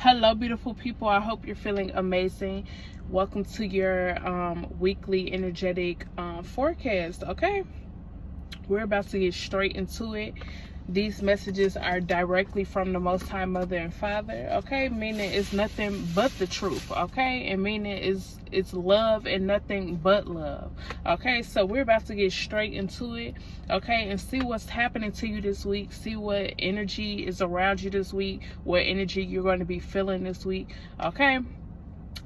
Hello, beautiful people. I hope you're feeling amazing. Welcome to your weekly energetic forecast. Okay, we're about to get straight into it. These messages are directly from the Most High Mother and Father. Okay, meaning it's nothing but the truth. Okay, and meaning it's love and nothing but love. Okay, so we're about to get straight into it. Okay, and see what's happening to you this week. See what energy is around you this week. What energy you're going to be feeling this week. Okay,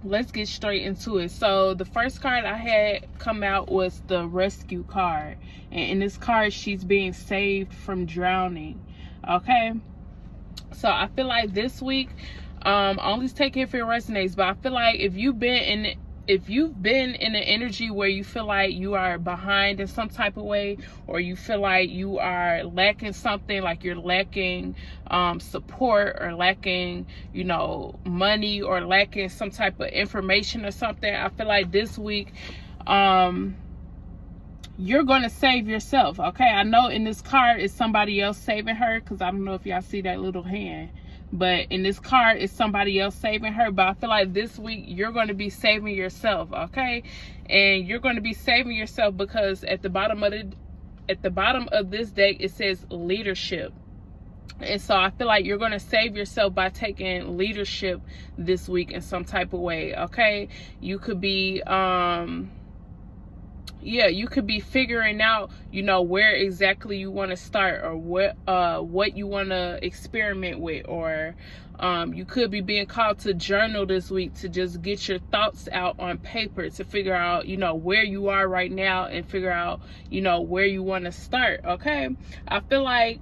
let's get straight into it. So the first card I had come out was the Rescue card, and in this card she's being saved from drowning. Okay, so I feel like this week, only take it if it resonates, but I feel like if you've been in an energy where you feel like you are behind in some type of way, or you feel like you are lacking something, like you're lacking support, or lacking, money, or lacking some type of information or something, I feel like this week you're going to save yourself. Okay, I know in this card it's somebody else saving her, because I don't know if y'all see that little hand. But in this card, it's somebody else saving her. But I feel like this week, you're going to be saving yourself, okay? And you're going to be saving yourself because at the bottom of this deck, it says leadership. And so I feel like you're going to save yourself by taking leadership this week in some type of way, okay? You could be... you could be figuring out, where exactly you want to start, or what you want to experiment with, or you could be being called to journal this week, to just get your thoughts out on paper, to figure out, where you are right now, and figure out, where you want to start. Okay, I feel like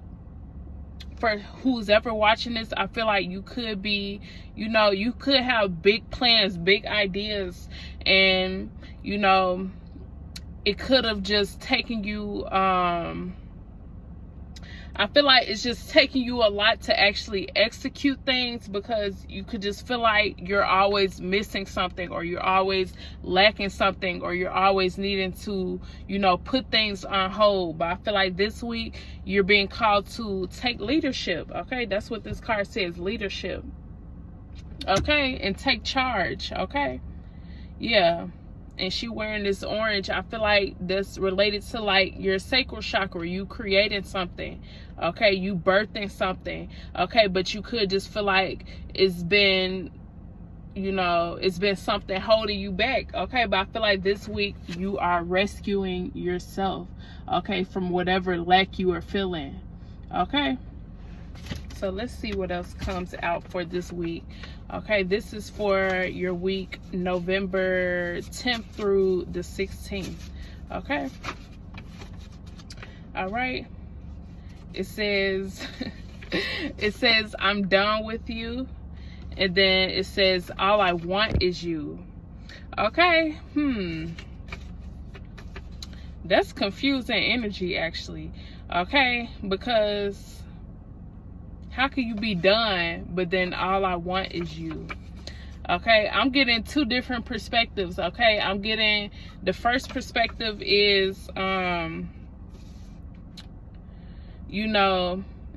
for who's ever watching this, I feel like you could be, you could have big plans, big ideas, and it could have just taken you, I feel like it's just taking you a lot to actually execute things, because you could just feel like you're always missing something, or you're always lacking something, or you're always needing to, put things on hold. But I feel like this week you're being called to take leadership. Okay, that's what this card says, leadership. Okay, and take charge. Okay, yeah. And she wearing this orange. I feel like that's related to like your sacral chakra. You creating something, okay? You birthing something, okay? But you could just feel like it's been, it's been something holding you back, okay? But I feel like this week you are rescuing yourself, okay, from whatever lack you are feeling, okay? So let's see what else comes out for this week. Okay, this is for your week November 10th through the 16th. Okay. All right. It says, I'm done with you. And then it says, all I want is you. Okay. That's confusing energy, actually. Okay, because how can you be done, but then all I want is you? Okay, I'm getting two different perspectives. Okay, I'm getting the first perspective is,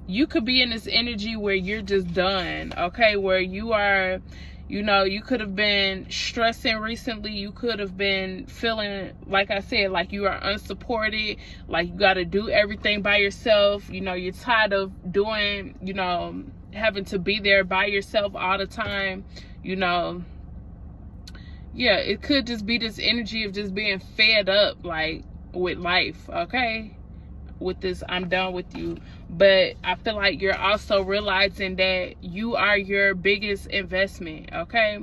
you could be in this energy where you're just done. Okay, where you are, you could have been stressing recently. You could have been feeling, like I said, like you are unsupported, like you got to do everything by yourself. You're tired of doing, having to be there by yourself all the time. Yeah, it could just be this energy of just being fed up, like, with life, okay? With this, I'm done with you. But I feel like you're also realizing that you are your biggest investment, okay?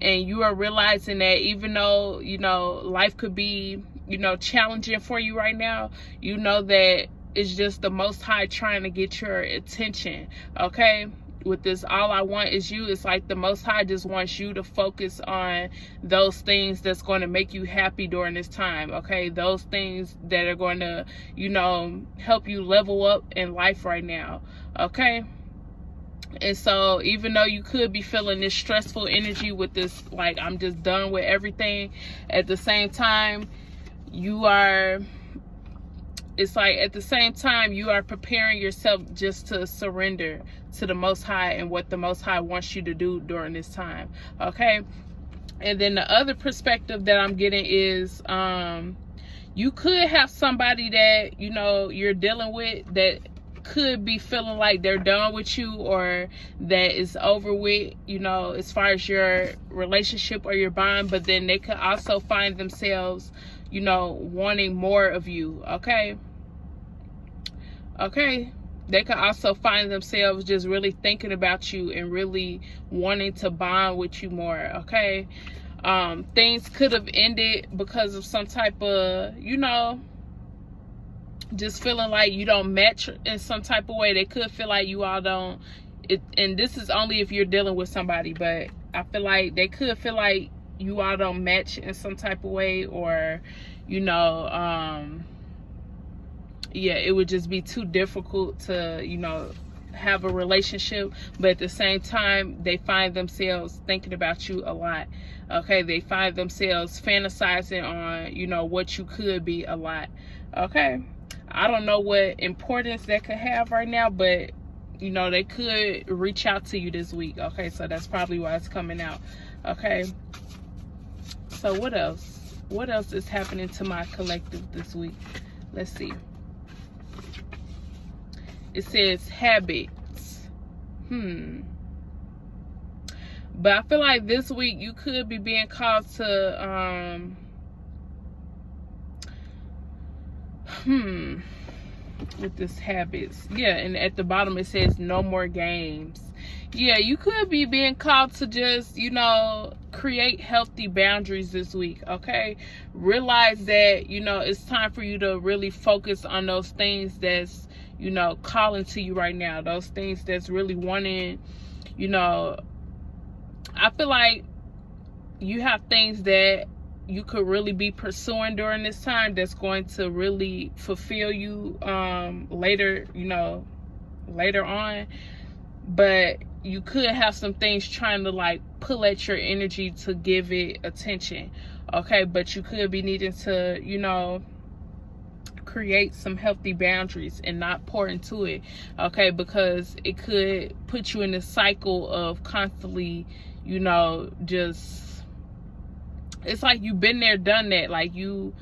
And you are realizing that even though, life could be, challenging for you right now, that it's just the Most High trying to get your attention, okay? With this, all I want is you. It's like the Most High just wants you to focus on those things that's going to make you happy during this time, okay? Those things that are going to, help you level up in life right now, okay? And so even though you could be feeling this stressful energy with this, like, I'm just done with everything, at the same time, you are it's like at the same time you are preparing yourself just to surrender to the Most High and what the Most High wants you to do during this time. Okay. And then the other perspective that I'm getting is you could have somebody that, you know, you're dealing with that could be feeling like they're done with you, or that is over with, you know, as far as your relationship or your bond. But then they could also find themselves, you know, wanting more of you. Okay. They could also find themselves just really thinking about you and really wanting to bond with you more. Okay. Things could have ended because of some type of, you know, just feeling like you don't match in some type of way. They could feel like you all don't, and this is only if you're dealing with somebody, but I feel like they could feel like you all don't match in some type of way, or, you know, yeah, it would just be too difficult to, you know, have a relationship. But at the same time, they find themselves thinking about you a lot. Okay, they find themselves fantasizing on, you know, what you could be a lot. Okay, I don't know what importance that could have right now, but, you know, they could reach out to you this week. Okay, so that's probably why it's coming out. Okay, so what else is happening to my collective this week? Let's see. It says habits. But I feel like this week you could be being called to with this habits. Yeah, and at the bottom it says no more games. Yeah, you could be being called to just, you know, create healthy boundaries this week. Okay, realize that, you know, it's time for you to really focus on those things that's, you know, calling to you right now, those things that's really wanting, you know. I feel like you have things that you could really be pursuing during this time that's going to really fulfill you later, you know, later on. But you could have some things trying to like pull at your energy to give it attention. Okay, but you could be needing to, you know, create some healthy boundaries and not pour into it. Okay, because it could put you in a cycle of constantly, you know, just, it's like you've been there, done that. Like you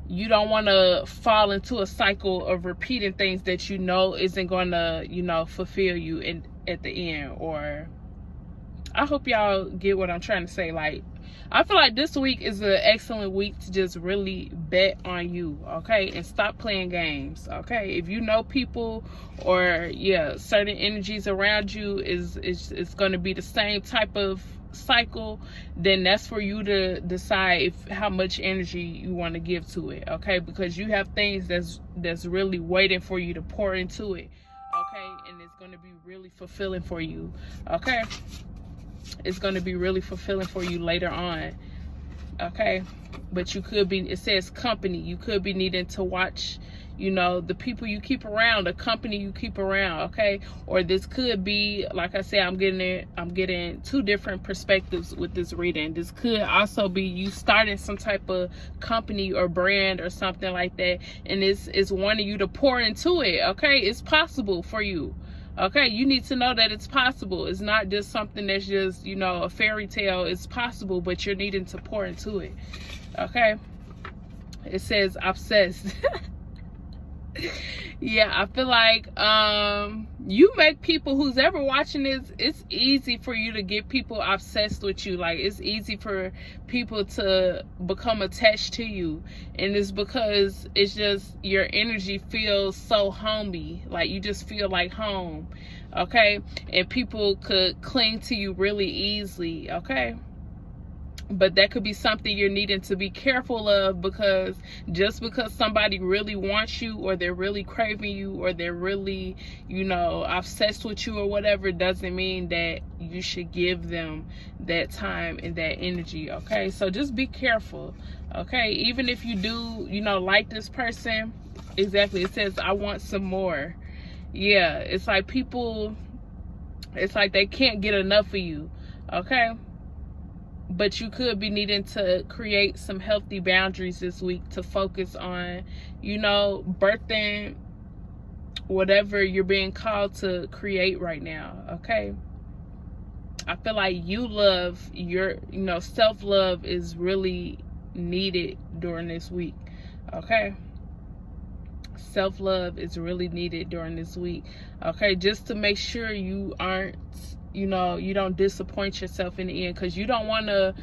don't want to fall into a cycle of repeating things that you know isn't going to, you know, fulfill you at the end. Or I hope y'all get what I'm trying to say. Like, I feel like this week is an excellent week to just really bet on you, okay? And stop playing games, okay? If you know people or, yeah, certain energies around you is going to be the same type of cycle, then that's for you to decide how much energy you want to give to it, okay? Because you have things that's really waiting for you to pour into it, okay? And it's going to be really fulfilling for you, okay? It's going to be really fulfilling for you later on, okay? But you could be, it says company, you could be needing to watch, you know, the people you keep around, the company you keep around, okay? Or this could be, like I said, I'm getting two different perspectives with this reading. This could also be you starting some type of company or brand or something like that, and it's wanting you to pour into it, okay? It's possible for you. Okay, you need to know that it's possible. It's not just something that's just, you know, a fairy tale. It's possible, but you're needing to pour into it. Okay, it says obsessed. Yeah, I feel like you make people, who's ever watching this, it's easy for you to get people obsessed with you. Like, it's easy for people to become attached to you, and it's because it's just your energy feels so homey. Like, you just feel like home, okay? And people could cling to you really easily, okay? But that could be something you're needing to be careful of, because just because somebody really wants you, or they're really craving you, or they're really, you know, obsessed with you or whatever, doesn't mean that you should give them that time and that energy, okay? So just be careful, okay? Even if you do, you know, like this person, exactly, it says, I want some more. Yeah, it's like people, it's like they can't get enough of you, okay? but you could be needing to create some healthy boundaries this week to focus on, you know, birthing whatever you're being called to create right now. Okay, I feel like self-love is really needed during this week. Okay, self-love is really needed during this week. Okay, just to make sure you aren't, you don't disappoint yourself in the end, because you don't want to,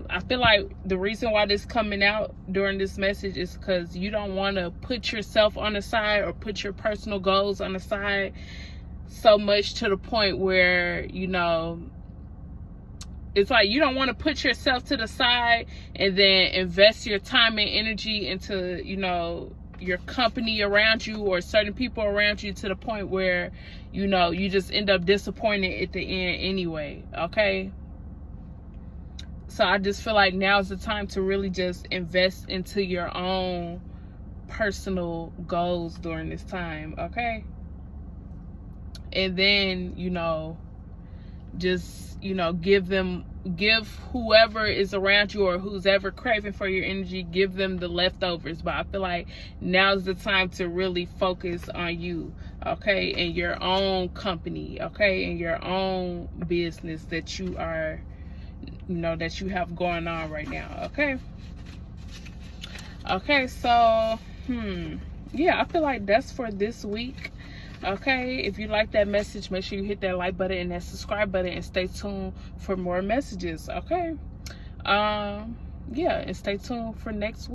I feel like the reason why this coming out during this message is because you don't want to put yourself on the side or put your personal goals on the side so much to the point where, it's like you don't want to put yourself to the side and then invest your time and energy into, your company around you or certain people around you to the point where, you just end up disappointed at the end anyway. Okay. So I just feel like now's the time to really just invest into your own personal goals during this time. Okay. And then, just, give whoever is around you or who's ever craving for your energy, give them the leftovers. But I feel like now's the time to really focus on you, okay, and your own company, okay, and your own business that you are, that you have going on right now. Okay. Okay, so yeah, I feel like that's for this week. Okay, if you like that message, make sure you hit that like button and that subscribe button and stay tuned for more messages. Okay, yeah, and stay tuned for next week.